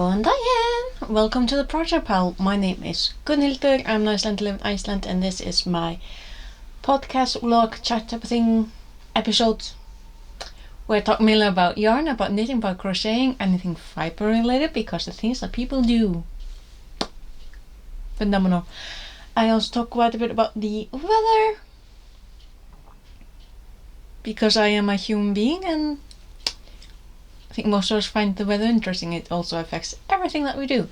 Góðan daginn! Welcome to the tPile. My name is Gunnhildur. I'm an Iceland, live in Iceland, and this is my podcast, vlog, chat type of thing episode where I talk mainly about yarn, about knitting, about crocheting, anything fiber related, because the things that people do. Phenomenal. I also talk quite a bit about the weather, because I am a human being and I think most of us find the weather interesting. It also affects everything that we do.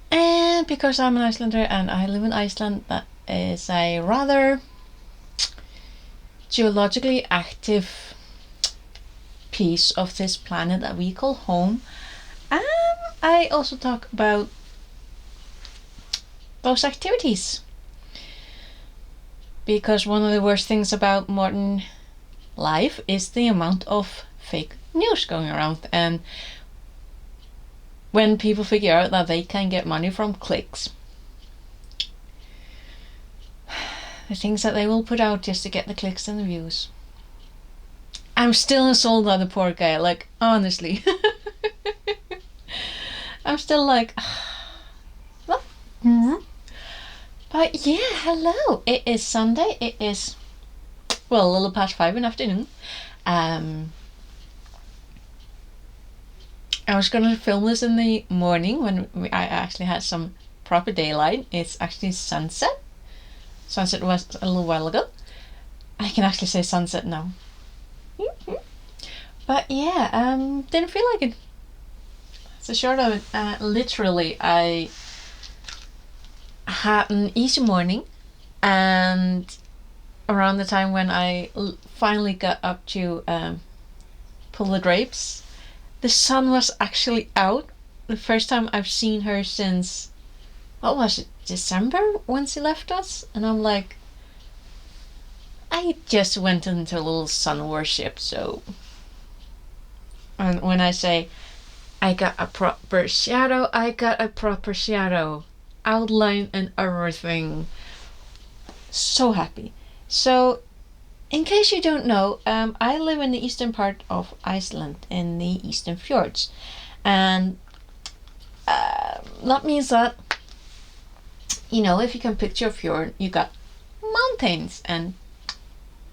And because I'm an Icelander and I live in Iceland, that is a rather geologically active piece of this planet that we call home. And I also talk about those activities. Because one of the worst things about modern life is the amount of fake news going around, and when people figure out that they can get money from clicks, the things that they will put out just to get the clicks and the views. I'm still sold on the poor guy, like, honestly. I'm still like, what? But yeah, hello. It is Sunday. It is, well, a little past 5 in the afternoon. I was going to film this in the morning when I actually had some proper daylight. It's actually sunset. Sunset was a little while ago. I can actually say sunset now. But yeah, didn't feel like it. It's a short of it. Literally, I had an easy morning, and around the time when I finally got up to pull the drapes, the sun was actually out. The first time I've seen her since, what was it, December, when she left us? And I'm like, I just went into a little sun worship, so. And when I say I got a proper shadow, I got a proper shadow. Outline and everything. So happy. So, in case you don't know, I live in the eastern part of Iceland, in the eastern fjords, and that means that, you know, if you can picture a fjord, you got mountains and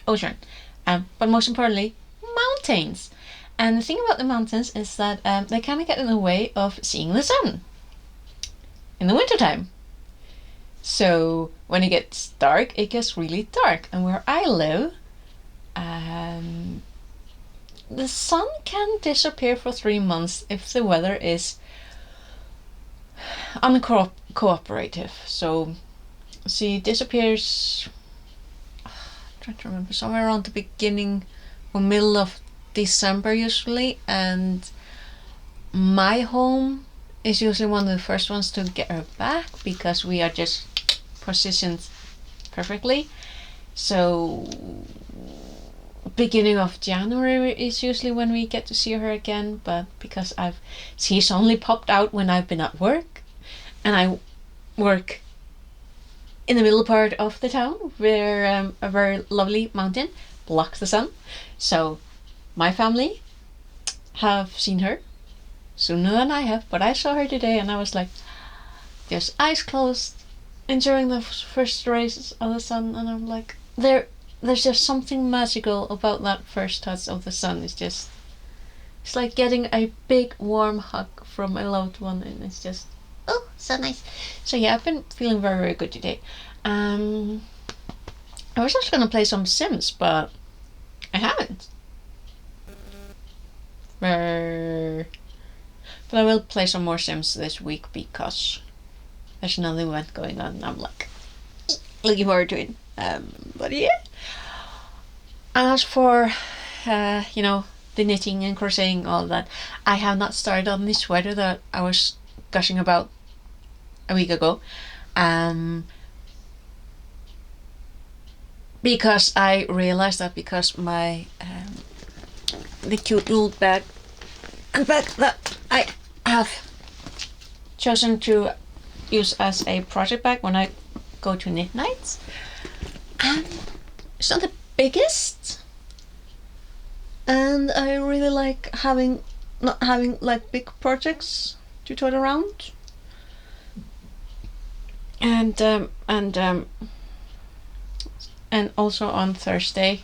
ocean, but most importantly, mountains. And the thing about the mountains is that they kind of get in the way of seeing the sun in the wintertime. So when it gets dark, it gets really dark, and where I live, the sun can disappear for 3 months if the weather is uncooperative. So she disappears, I'm trying to remember, somewhere around the beginning or middle of December usually, and my home is usually one of the first ones to get her back because we are just positioned perfectly. So beginning of January is usually when we get to see her again, but because she's only popped out when I've been at work, and I work in the middle part of the town where a very lovely mountain blocks the sun. So my family have seen her sooner than I have, but I saw her today and I was like, just eyes closed, enjoying the first rays of the sun, and I'm like, there's just something magical about that first touch of the sun. It's like getting a big warm hug from my loved one, and it's just, oh, so nice. So yeah, I've been feeling very, very good today. I was just gonna play some Sims, but I haven't. But I will play some more Sims this week because there's another event going on and I'm like looking forward to it. But yeah. And as for you know, the knitting and crocheting, all that, I have not started on this sweater that I was gushing about a week ago, because I realized that because my the cute little bag that I have chosen to use as a project bag when I go to knit nights, it's not the biggest, and I really like not having like big projects to tote around. And also on Thursday,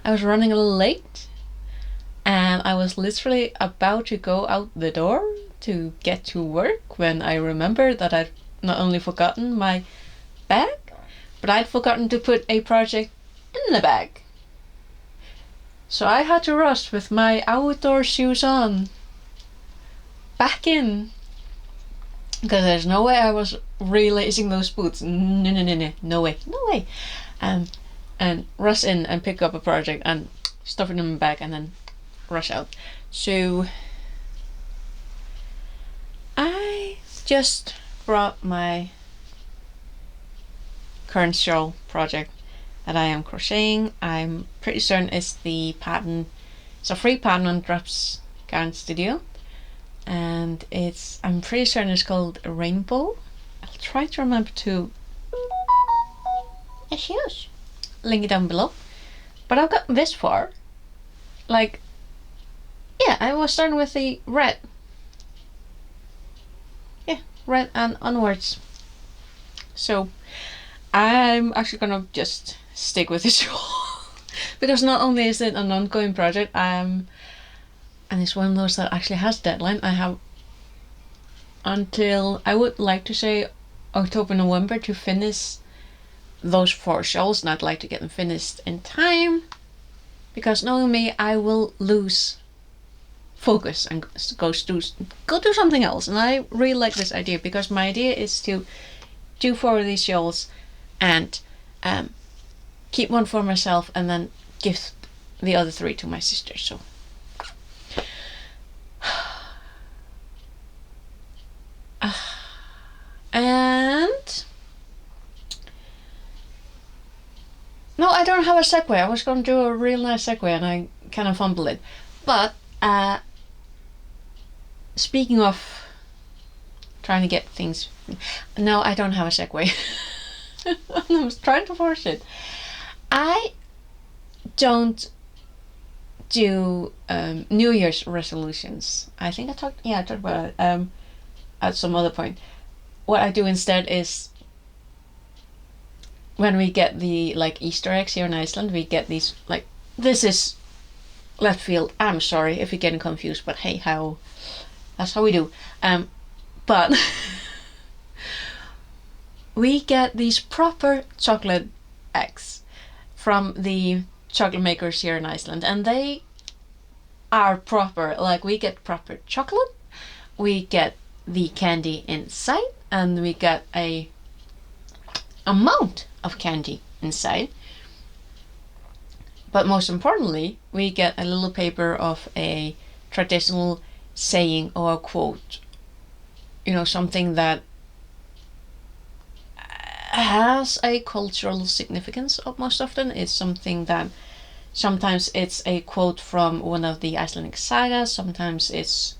I was running a little late, and I was literally about to go out the door to get to work when I remembered that I'd not only forgotten my bag, but I'd forgotten to put a project in the bag. So I had to rush with my outdoor shoes on back in, because there's no way I was relacing those boots. No way. And rush in and pick up a project and stuff it in my bag and then rush out. So I just brought my current shawl project that I am crocheting. I'm pretty certain it's the pattern. It's a free pattern on Drops Garn Studio, and I'm pretty certain it's called Rainbow. I'll try to remember to link it down below. But I've gotten this far. Like, yeah, I was starting with the red. Yeah, red and onwards. So I'm actually gonna just stick with this because not only is it an ongoing project, and it's one of those that actually has deadline. I have until, I would like to say, October, November to finish those 4 shawls, and I'd like to get them finished in time, because knowing me, I will lose focus and go do something else. And I really like this idea, because my idea is to do 4 of these shawls and keep one for myself and then give the other 3 to my sister. So and no, I don't have a segue. I was going to do a real nice segue and I kind of fumbled it. But speaking of trying to get things, no, I don't have a segue. I was trying to force it. I don't do New Year's resolutions. I think I talked about it at some other point. What I do instead is, when we get the Easter eggs here in Iceland, we get these, this is left field. I'm sorry if you're getting confused, but hey, that's how we do. But we get these proper chocolate eggs from the chocolate makers here in Iceland, and they are proper. We get proper chocolate, we get the candy inside, and we get a amount of candy inside. But most importantly, we get a little paper of a traditional saying or a quote, something that has a cultural significance. Most often it's something that, sometimes it's a quote from one of the Icelandic sagas, sometimes it's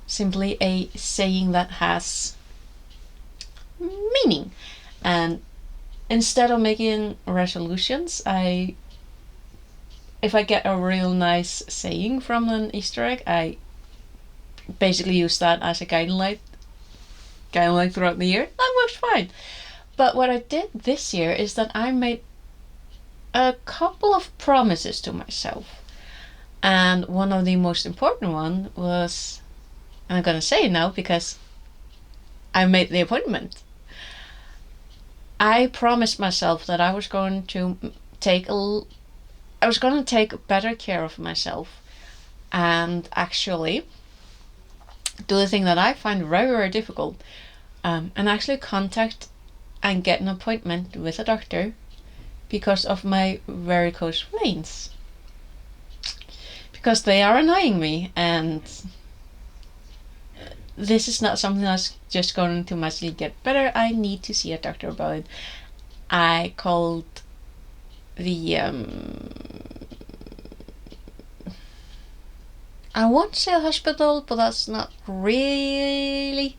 simply a saying that has meaning. And instead of making resolutions, if I get a real nice saying from an Easter egg, I basically use that as a guiding light throughout the year. That works fine. But what I did this year is that I made a couple of promises to myself, and one of the most important one was, and I'm gonna say it now because I made the appointment. I promised myself that I was going to take better care of myself, and actually do the thing that I find very, very difficult, and actually contact and get an appointment with a doctor because of my varicose veins, because they are annoying me, and this is not something that's just going to magically get better. I need to see a doctor about it. I called the I want to say a hospital, but that's not really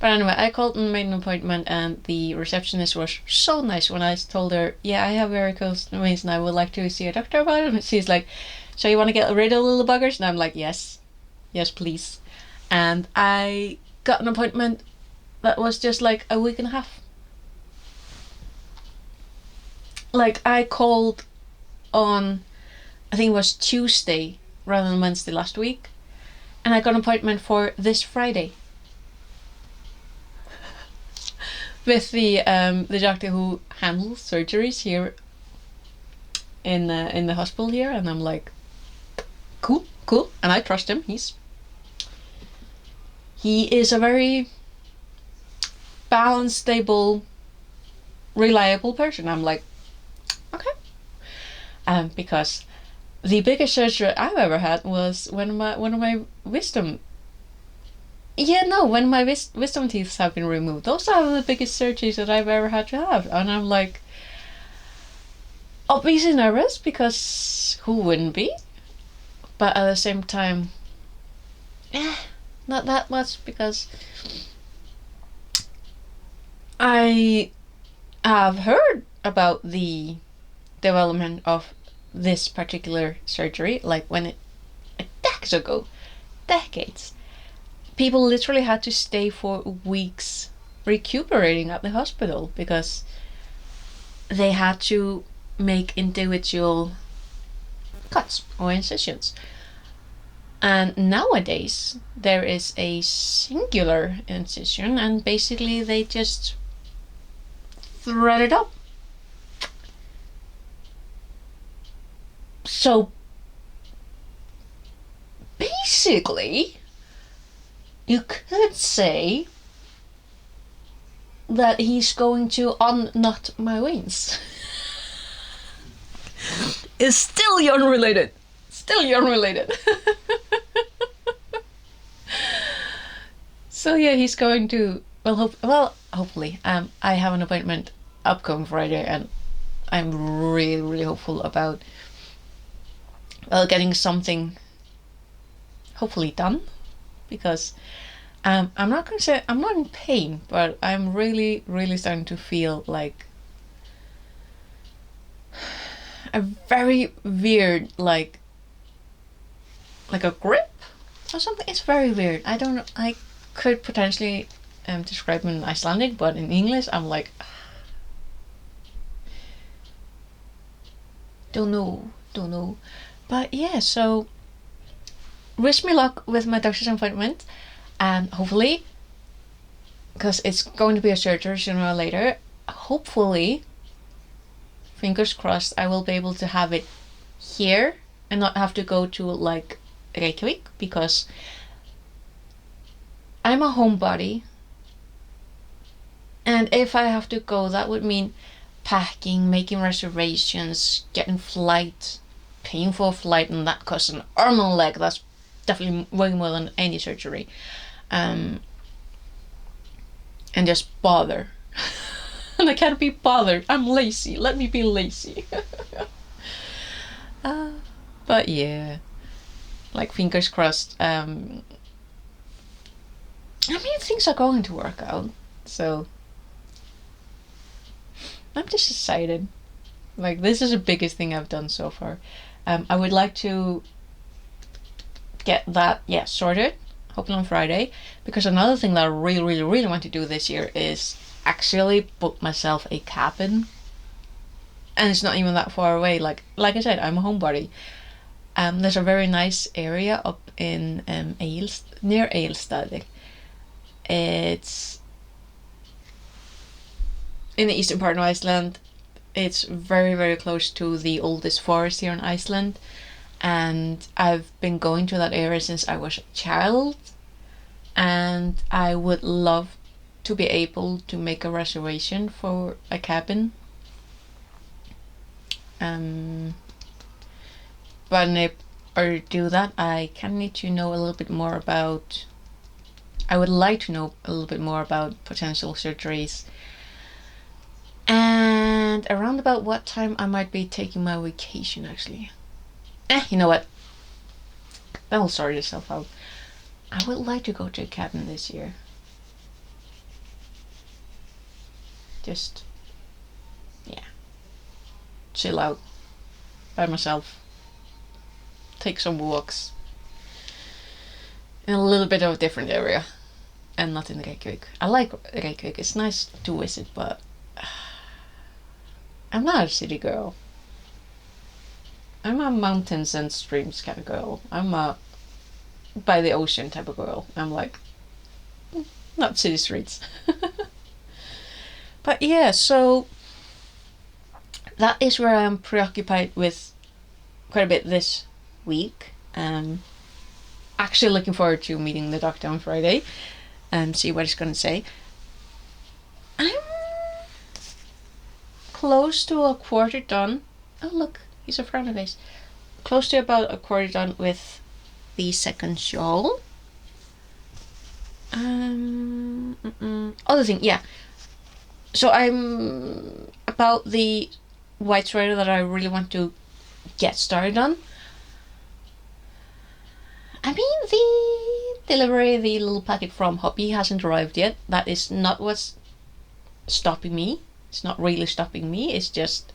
But anyway, I called and made an appointment, and the receptionist was so nice when I told her, yeah, I have varicose veins and I would like to see a doctor about it. And she's like, so you want to get rid of the little buggers? And I'm like, yes, please. And I got an appointment that was just like a week and a half. Like, I called on, I think it was Tuesday rather than Wednesday last week, and I got an appointment for this Friday with the doctor who handles surgeries here in the hospital here, and I'm like, cool, and I trust him. He is a very balanced, stable, reliable person. I'm like, okay, because the biggest surgery I've ever had was when my wisdom. Yeah, no, when my wisdom teeth have been removed. Those are the biggest surgeries that I've ever had to have, and I'm like, obviously nervous because who wouldn't be? But at the same time, not that much because I have heard about the development of this particular surgery, like when it decades, people literally had to stay for weeks recuperating at the hospital because they had to make individual cuts or incisions. And nowadays there is a singular incision, and basically they just thread it up. So basically, you could say that he's going to unknot my wings. It's still unrelated. So yeah, he's going to hopefully. I have an appointment upcoming Friday, and I'm really hopeful about getting something hopefully done, because I'm not gonna say I'm not in pain, but I'm really starting to feel like a very weird like a grip or something. It's very weird. I don't know. I could potentially describe it in Icelandic, but in English I'm like, don't know. But yeah, so wish me luck with my doctor's appointment, and hopefully, because it's going to be a surgery sooner or later, hopefully, fingers crossed, I will be able to have it here and not have to go to like Reykjavik, because I'm a homebody, and if I have to go, that would mean packing, making reservations, getting flight, paying for a flight, and that costs an arm and a leg. That's definitely way more than any surgery. And just bother. And I can't be bothered. I'm lazy. Let me be lazy. But yeah, like fingers crossed. I mean, things are going to work out, so I'm just excited. Like, this is the biggest thing I've done so far. I would like to get that sorted, hopefully on Friday, because another thing that I really want to do this year is actually book myself a cabin, and it's not even that far away. Like I said, I'm a homebody. There's a very nice area up in near Eilstad. It's in the eastern part of Iceland. It's very close to the oldest forest here in Iceland, and I've been going to that area since I was a child, and I would love to be able to make a reservation for a cabin. But in order to do that, I kind of need to know a little bit more about, I would like to know a little bit more about potential surgeries, and around about what time I might be taking my vacation, actually. You know what? That will sort itself out. I would like to go to a cabin this year. Just, yeah, chill out by myself, take some walks in a little bit of a different area, and not in Reykjavik. I like Reykjavik, it's nice to visit, but I'm not a city girl. I'm a mountains and streams kind of girl. I'm a by the ocean type of girl. I'm like, not city streets. But yeah, so that is where I'm preoccupied with quite a bit this week. Actually looking forward to meeting the doctor on Friday and see what he's gonna say. I'm close to a quarter done. Oh look, he's a frowny face. Close to about a quarter done with the second shawl. Other thing, yeah. So I'm about the white sweater that I really want to get started on. I mean, the delivery, the little packet from Hobbii hasn't arrived yet. That is not what's stopping me. It's not really stopping me. It's just,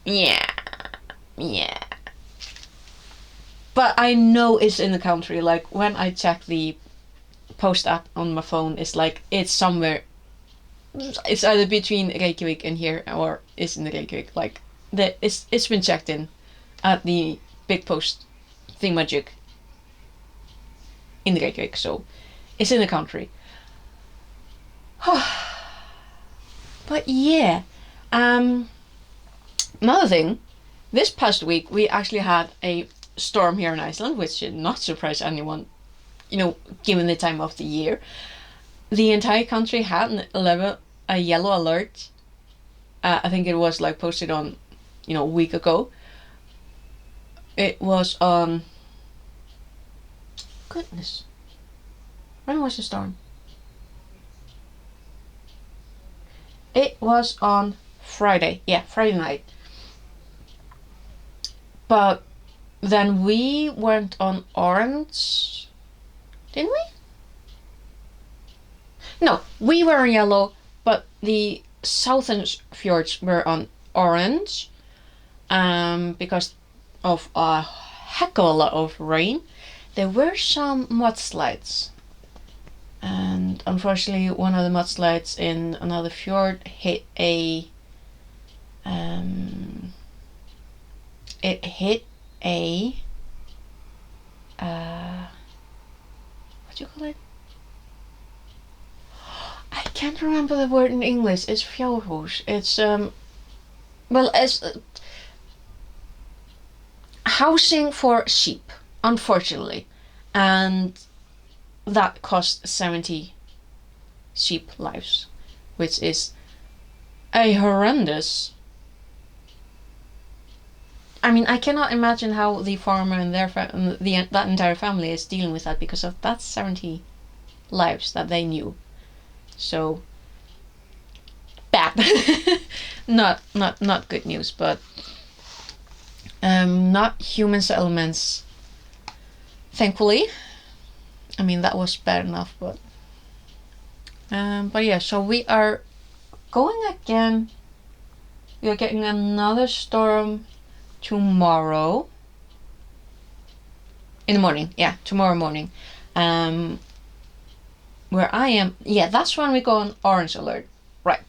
yeah. But I know it's in the country. Like when I check the post app on my phone, it's like it's somewhere. It's either between Reykjavik and here, or it's in Reykjavik. Like it's been checked in at the big post thingamajig in Reykjavik, so it's in the country. But yeah, another thing, this past week we actually had a storm here in Iceland, which should not surprise anyone, given the time of the year. The entire country had a yellow alert. I think it was like posted on, a week ago. It was on, goodness, when was the storm? It was on Friday, Friday night. But then we went on orange, didn't we? No, we were on yellow, but the southern fjords were on orange, because of a heck of a lot of rain. There were some mudslides, and unfortunately one of the mudslides in another fjord hit a what do you call it? I can't remember the word in English. It's fjordhús. It's it's housing for sheep, unfortunately, and that cost 70 sheep lives, which is a horrendous. I mean, I cannot imagine how the farmer and that entire family is dealing with that, because of that 70 lives that they knew. So bad. not good news, but not human settlements, thankfully. I mean, that was bad enough, but yeah, so we are going again. We are getting another storm tomorrow in the morning. Tomorrow morning. Where I am, that's when we go on orange alert. Right,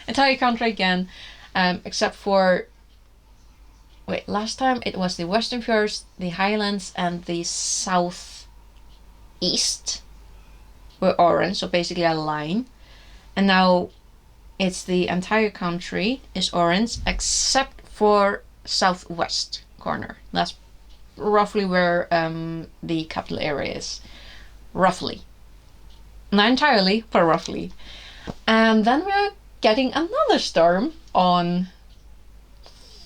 entire country again, except for, last time it was the Western Fjords, the Highlands, and the southeast were orange, so basically a line. And now it's the entire country is orange, except for southwest corner. That's roughly where the capital area is. Roughly. Not entirely, but roughly. And then we're getting another storm on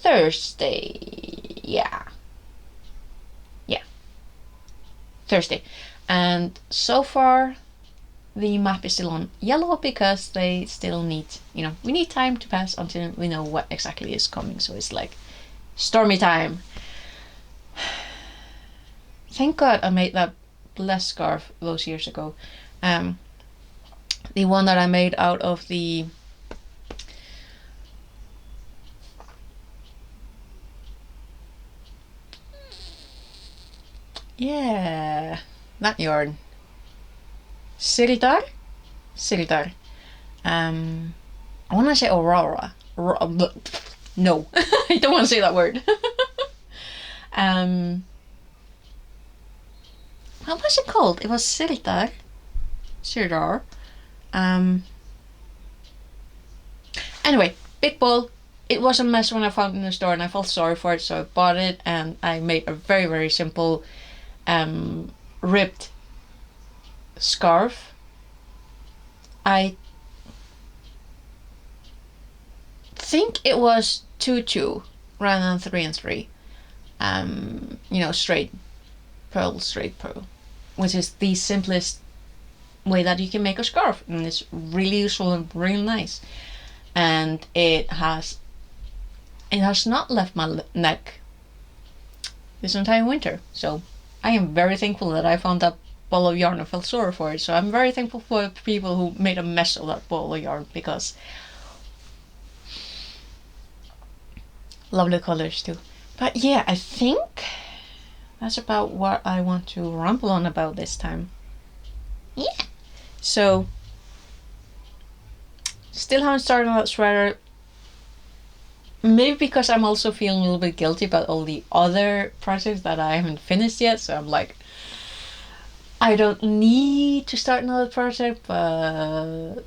Thursday. Thursday. And so far the map is still on yellow, because they still need, we need time to pass until we know what exactly is coming. So it's like stormy time. Thank God I made that blessed scarf those years ago. the one that I made out of the that yarn. Siritar? Siritar. I want to say Aurora. No, I don't want to say that word. What was it called? It was Siritar. Siritar. Anyway, big ball. It was a mess when I found it in the store, and I felt sorry for it, so I bought it, and I made a very, very simple ribbed scarf. I think it was 2-2 rather than 3 and 3. Straight pearl, which is the simplest way that you can make a scarf, and it's really useful and really nice. And it has not left my neck this entire winter, so I am very thankful that I found that ball of yarn and felt sorry for it. So I'm very thankful for people who made a mess of that ball of yarn, because lovely colors too. But yeah, I think that's about what I want to ramble on about this time. Yeah. So, still haven't started on that sweater. Maybe because I'm also feeling a little bit guilty about all the other projects that I haven't finished yet. So I'm like, I don't need to start another project, but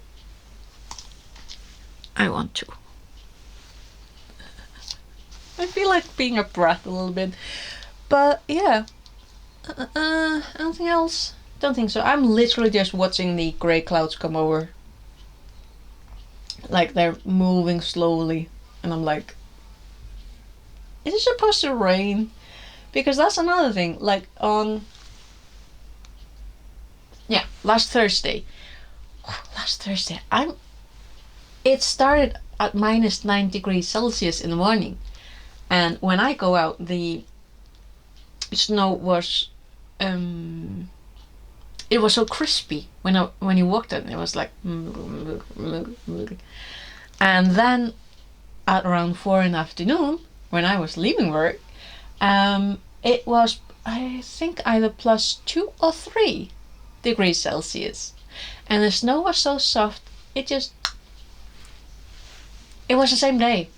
I want to. I feel like being a brat a little bit. But yeah. Anything else? Don't think so. I'm literally just watching the grey clouds come over. Like they're moving slowly. And I'm like, is it supposed to rain? Because that's another thing. Like last Thursday. It started at minus 9 degrees Celsius in the morning. And when I go out, the snow was it was so crispy when you walked it. It was like, and then at around 4 in the afternoon, when I was leaving work, it was, I think, either +2 or 3 degrees Celsius, and the snow was so soft. It was the same day.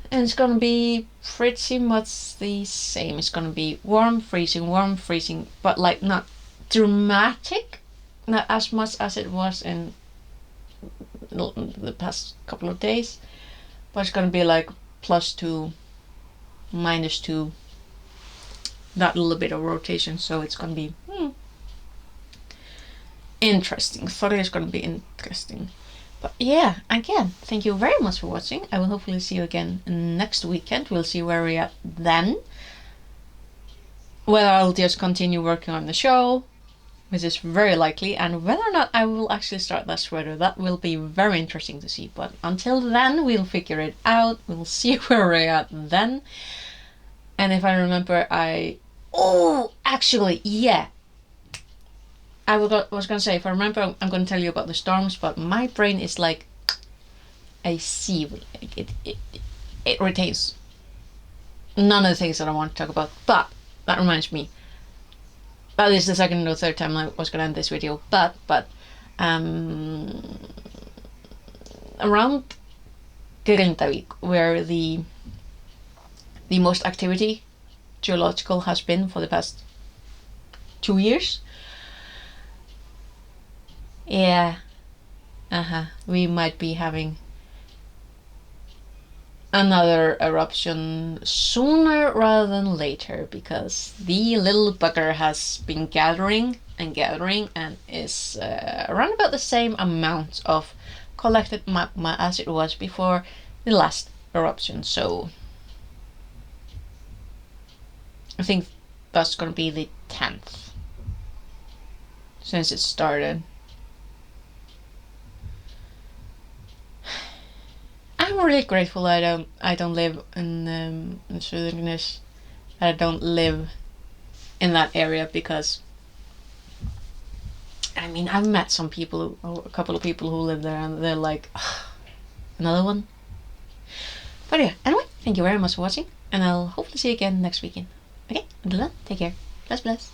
And it's gonna be pretty much the same. It's gonna be warm, freezing, but like not dramatic, not as much as it was in the past couple of days, but it's gonna be like +2, -2, that little bit of rotation. So it's gonna be interesting. Thought it was gonna be interesting. But yeah, again, thank you very much for watching. I will hopefully see you again next weekend. We'll see where we're at then. Whether I'll just continue working on the show, which is very likely, and whether or not I will actually start that sweater, that will be very interesting to see. But until then, we'll figure it out. We'll see where we're at then. And if I remember, actually, yeah. I was gonna say, if I remember, I'm gonna tell you about the storms, but my brain is like a sieve. It retains none of the things that I want to talk about. But that reminds me, that is the second or third time I was gonna end this video. But around Grindavik, where the most activity geological has been for the past 2 years. Yeah, we might be having another eruption sooner rather than later, because the little bugger has been gathering and is around about the same amount of collected magma as it was before the last eruption. So I think that's gonna be the 10th since it started. I'm really grateful I don't live in Sweden. I don't live in that area, because I mean, I've met some people, a couple of people who live there, and they're like, "Ugh, another one." But yeah, anyway, thank you very much for watching, and I'll hopefully see you again next weekend. Okay, until then, take care. Bless, bless.